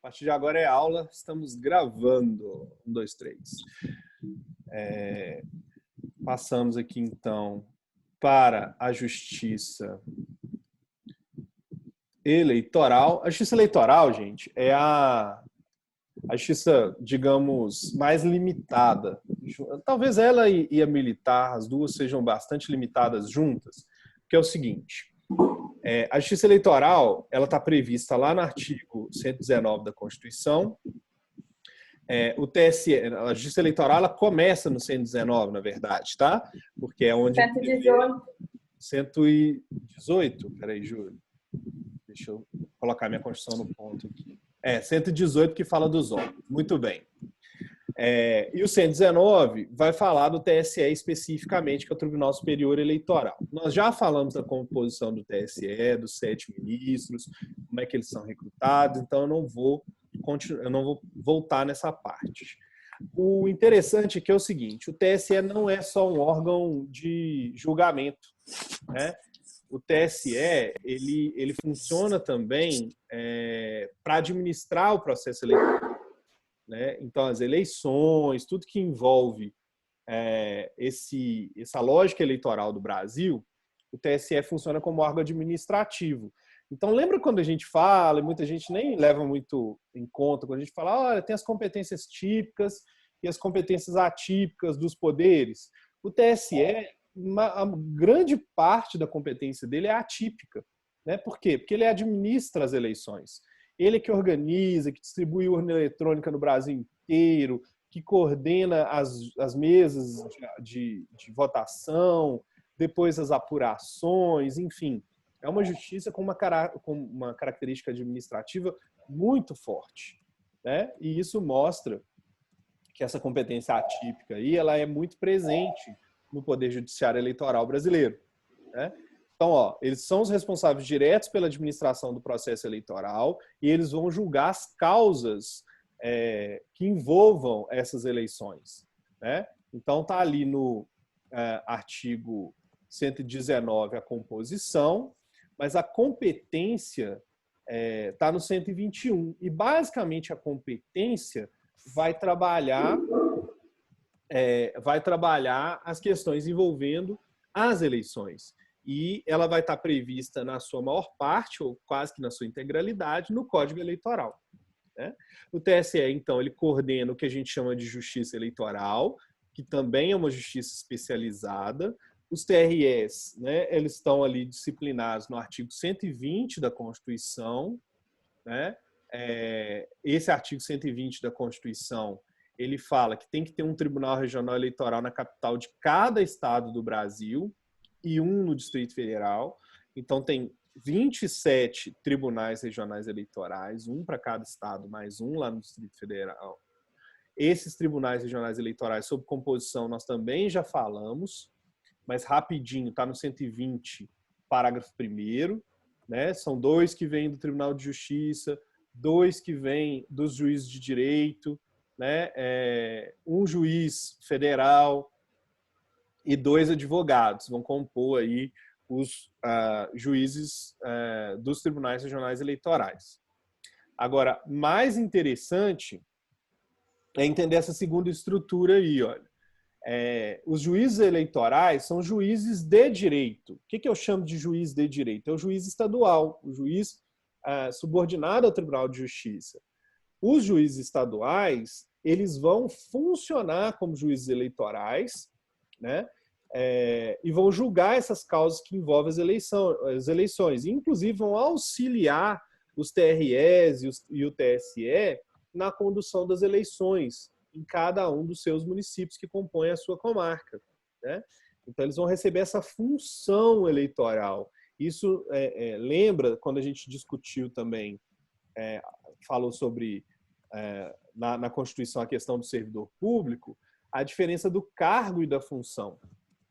A partir de agora é aula, estamos gravando. 1, 2, 3. Passamos aqui então para a justiça eleitoral. A justiça eleitoral, gente, é a justiça, digamos, mais limitada. Talvez ela e a militar, as duas sejam bastante limitadas juntas, que é o seguinte. A justiça eleitoral ela está prevista lá no artigo 119 da Constituição. O TSE, a justiça eleitoral ela começa no 119, na verdade, tá? Porque é onde... 118. 118? Peraí, Júlio. Deixa eu colocar minha Constituição no ponto aqui. 118 que fala dos órgãos. Muito bem. E o 119 vai falar do TSE especificamente, que é o Tribunal Superior Eleitoral. Nós já falamos da composição do TSE, dos 7 ministros, como é que eles são recrutados, então eu não vou voltar nessa parte. O interessante é que é o seguinte, o TSE não é só um órgão de julgamento, né? O TSE ele funciona também para administrar o processo eleitoral. Né? Então, as eleições, tudo que envolve essa lógica eleitoral do Brasil, o TSE funciona como órgão administrativo. Então, lembra quando a gente fala, e muita gente nem leva muito em conta, quando a gente fala, olha, tem as competências típicas e as competências atípicas dos poderes. O TSE, a grande parte da competência dele é atípica. Né? Por quê? Porque ele administra as eleições. Ele é que organiza, que distribui urna eletrônica no Brasil inteiro, que coordena as mesas de votação, depois as apurações, enfim. É uma justiça com uma característica administrativa muito forte. Né? E isso mostra que essa competência atípica aí, ela é muito presente no Poder Judiciário Eleitoral brasileiro. Né? Então, eles são os responsáveis diretos pela administração do processo eleitoral e eles vão julgar as causas que envolvam essas eleições. Né? Então, está ali no artigo 119 a composição, mas a competência está no 121. E, basicamente, a competência vai trabalhar as questões envolvendo as eleições. E ela vai estar prevista na sua maior parte, ou quase que na sua integralidade, no Código Eleitoral. Né? O TSE, então, ele coordena o que a gente chama de justiça eleitoral, que também é uma justiça especializada. Os TREs, né, eles estão ali disciplinados no artigo 120 da Constituição. Né? Esse artigo 120 da Constituição, ele fala que tem que ter um Tribunal Regional Eleitoral na capital de cada estado do Brasil, e um no Distrito Federal. Então, tem 27 tribunais regionais eleitorais, um para cada estado, mais um lá no Distrito Federal. Esses tribunais regionais eleitorais, sob composição, nós também já falamos, mas rapidinho, está no 120, parágrafo 1º. Né? São 2 que vêm do Tribunal de Justiça, 2 que vêm dos juízes de direito, né? Um juiz federal, e 2 advogados vão compor aí os juízes dos tribunais regionais eleitorais. Agora, mais interessante é entender essa segunda estrutura aí. Olha. Os juízes eleitorais são juízes de direito. O que eu chamo de juiz de direito? É o juiz estadual, o juiz subordinado ao Tribunal de Justiça. Os juízes estaduais, eles vão funcionar como juízes eleitorais, né? E vão julgar essas causas que envolvem as eleições. Inclusive, vão auxiliar os TREs e o TSE na condução das eleições em cada um dos seus municípios que compõem a sua comarca. Né? Então, eles vão receber essa função eleitoral. Isso lembra, quando a gente discutiu também, falou sobre, na Constituição, a questão do servidor público, a diferença do cargo e da função.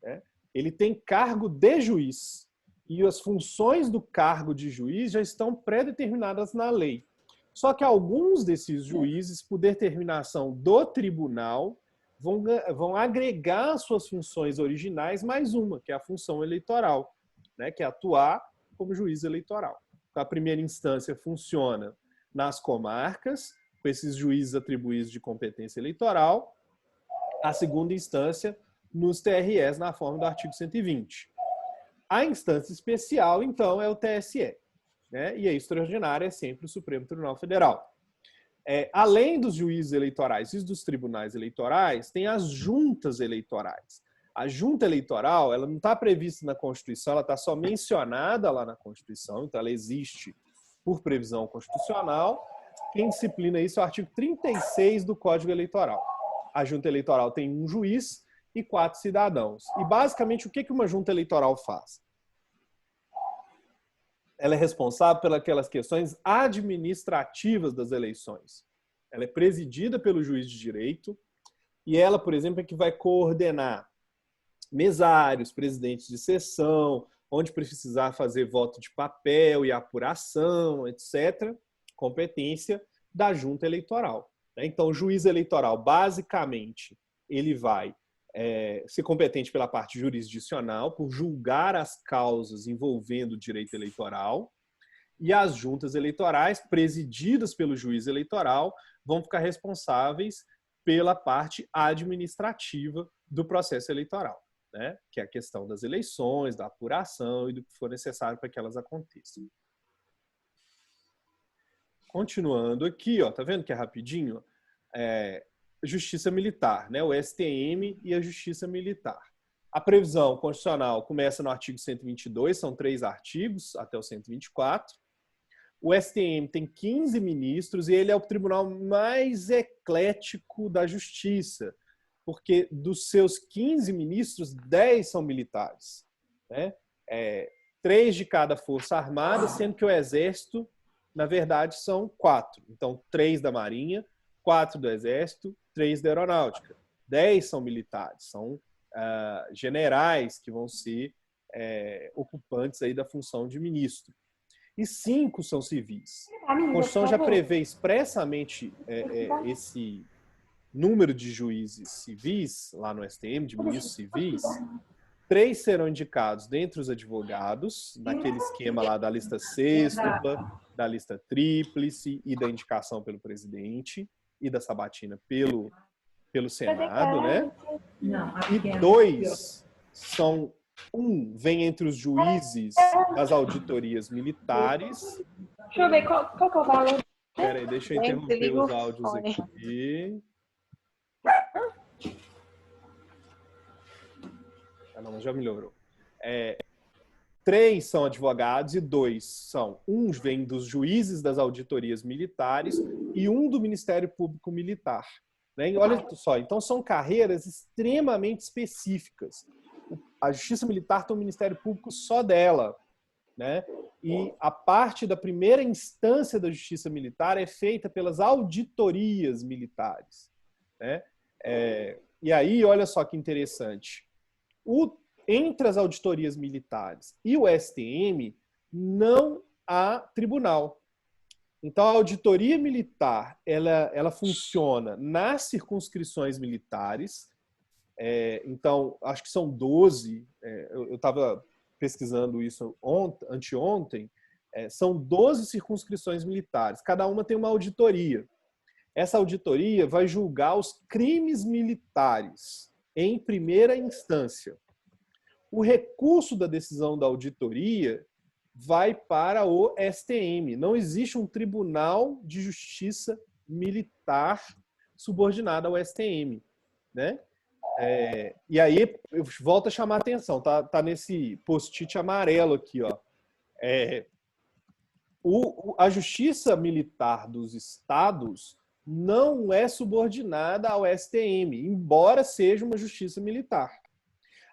Né? Ele tem cargo de juiz e as funções do cargo de juiz já estão pré-determinadas na lei. Só que alguns desses juízes, por determinação do tribunal, vão agregar suas funções originais mais uma, que é a função eleitoral, né? Que é atuar como juiz eleitoral. Então, a primeira instância funciona nas comarcas, com esses juízes atribuídos de competência eleitoral, a segunda instância nos TREs na forma do artigo 120. A instância especial, então, é o TSE, né? E a extraordinária é sempre o Supremo Tribunal Federal. Além dos juízes eleitorais e dos tribunais eleitorais, tem as juntas eleitorais. A junta eleitoral, ela não está prevista na Constituição, ela está só mencionada lá na Constituição, então ela existe por previsão constitucional. Quem disciplina isso é o artigo 36 do Código Eleitoral. A junta eleitoral tem um juiz e 4 cidadãos. E basicamente o que uma junta eleitoral faz? Ela é responsável pelas questões administrativas das eleições. Ela é presidida pelo juiz de direito e ela, por exemplo, é que vai coordenar mesários, presidentes de sessão, onde precisar fazer voto de papel e apuração, etc. Competência da junta eleitoral. Então, o juiz eleitoral, basicamente, ele vai ser competente pela parte jurisdicional, por julgar as causas envolvendo o direito eleitoral, e as juntas eleitorais, presididas pelo juiz eleitoral, vão ficar responsáveis pela parte administrativa do processo eleitoral, né? Que é a questão das eleições, da apuração e do que for necessário para que elas aconteçam. Continuando aqui, ó, tá vendo que é rapidinho? Justiça Militar, né? O STM e a Justiça Militar. A previsão constitucional começa no artigo 122, são 3 artigos, até o 124. O STM tem 15 ministros e ele é o tribunal mais eclético da justiça, porque dos seus 15 ministros, 10 são militares, né? 3 de cada força armada, sendo que o Exército, na verdade, são 4. Então, 3 da Marinha, 4 do Exército, 3 da Aeronáutica. 10 são militares, são generais que vão ser ocupantes aí da função de ministro. E 5 são civis. A Constituição já prevê expressamente esse número de juízes civis, lá no STM, de ministros civis. 3 serão indicados dentre os advogados, naquele esquema lá da lista sêxtupla, da lista tríplice e da indicação pelo presidente e da sabatina pelo Senado, né? E 2 são... Um vem entre os juízes das auditorias militares. Deixa eu ver qual que é o valor. Peraí, deixa eu interromper os áudios aqui. Não, mas já melhorou. 3 são advogados e 2 são... Um vem dos juízes das auditorias militares e um do Ministério Público Militar. Né? Olha só, então são carreiras extremamente específicas. A Justiça Militar tem um Ministério Público só dela, né? E a parte da primeira instância da Justiça Militar é feita pelas auditorias militares, né? E aí, olha só que interessante. Entre as auditorias militares e o STM, não há tribunal. Então, a auditoria militar, ela funciona nas circunscrições militares. Então, acho que são 12, eu estava pesquisando isso anteontem, são 12 circunscrições militares, cada uma tem uma auditoria. Essa auditoria vai julgar os crimes militares em primeira instância. O recurso da decisão da auditoria vai para o STM. Não existe um tribunal de justiça militar subordinado ao STM, né? E aí, eu volto a chamar a atenção, tá nesse post-it amarelo aqui, ó. A justiça militar dos estados não é subordinada ao STM, embora seja uma justiça militar.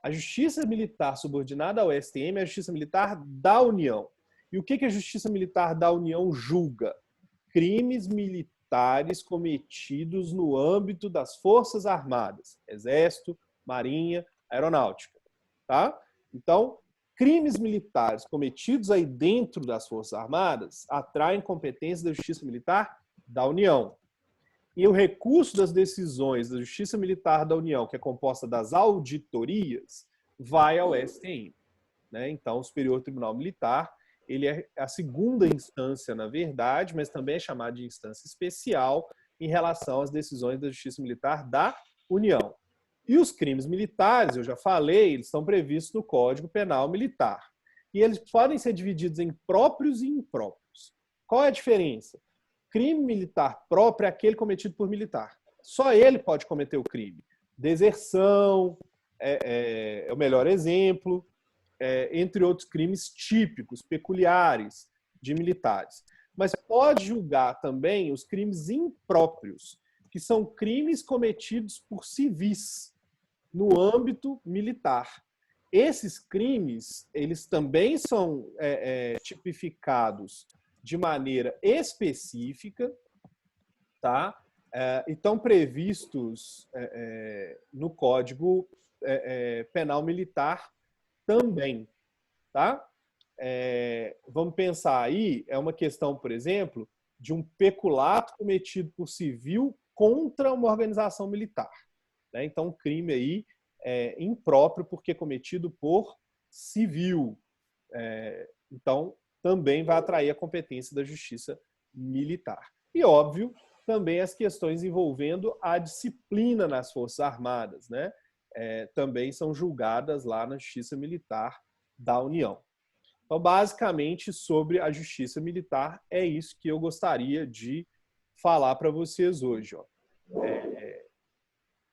A justiça militar subordinada ao STM é a justiça militar da União. E o que a justiça militar da União julga? Crimes militares cometidos no âmbito das Forças Armadas, Exército, Marinha, Aeronáutica. Tá? Então, crimes militares cometidos aí dentro das Forças Armadas atraem competência da Justiça Militar da União. E o recurso das decisões da Justiça Militar da União, que é composta das auditorias, vai ao STM. Né? Então, o Superior Tribunal Militar, ele é a segunda instância, na verdade, mas também é chamado de instância especial em relação às decisões da Justiça Militar da União. E os crimes militares, eu já falei, eles estão previstos no Código Penal Militar. E eles podem ser divididos em próprios e impróprios. Qual é a diferença? Crime militar próprio é aquele cometido por militar. Só ele pode cometer o crime. Deserção é o melhor exemplo, entre outros crimes típicos, peculiares de militares. Mas pode julgar também os crimes impróprios, que são crimes cometidos por civis no âmbito militar. Esses crimes, eles também são tipificados de maneira específica, tá? E estão previstos no Código Penal Militar também, tá? Vamos pensar aí, é uma questão, por exemplo, de um peculato cometido por civil contra uma organização militar, né? Então, um crime aí impróprio porque cometido por civil. Então, também vai atrair a competência da Justiça Militar. E, óbvio, também as questões envolvendo a disciplina nas Forças Armadas, né? Também são julgadas lá na Justiça Militar da União. Então, basicamente, sobre a Justiça Militar, é isso que eu gostaria de falar para vocês hoje. Ó.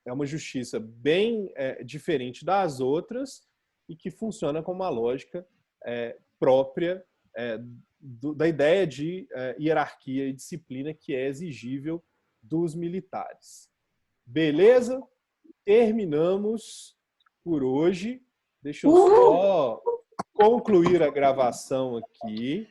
É uma justiça bem diferente das outras e que funciona com uma lógica própria da ideia de hierarquia e disciplina que é exigível dos militares. Beleza? Terminamos por hoje. Deixa eu só concluir a gravação aqui.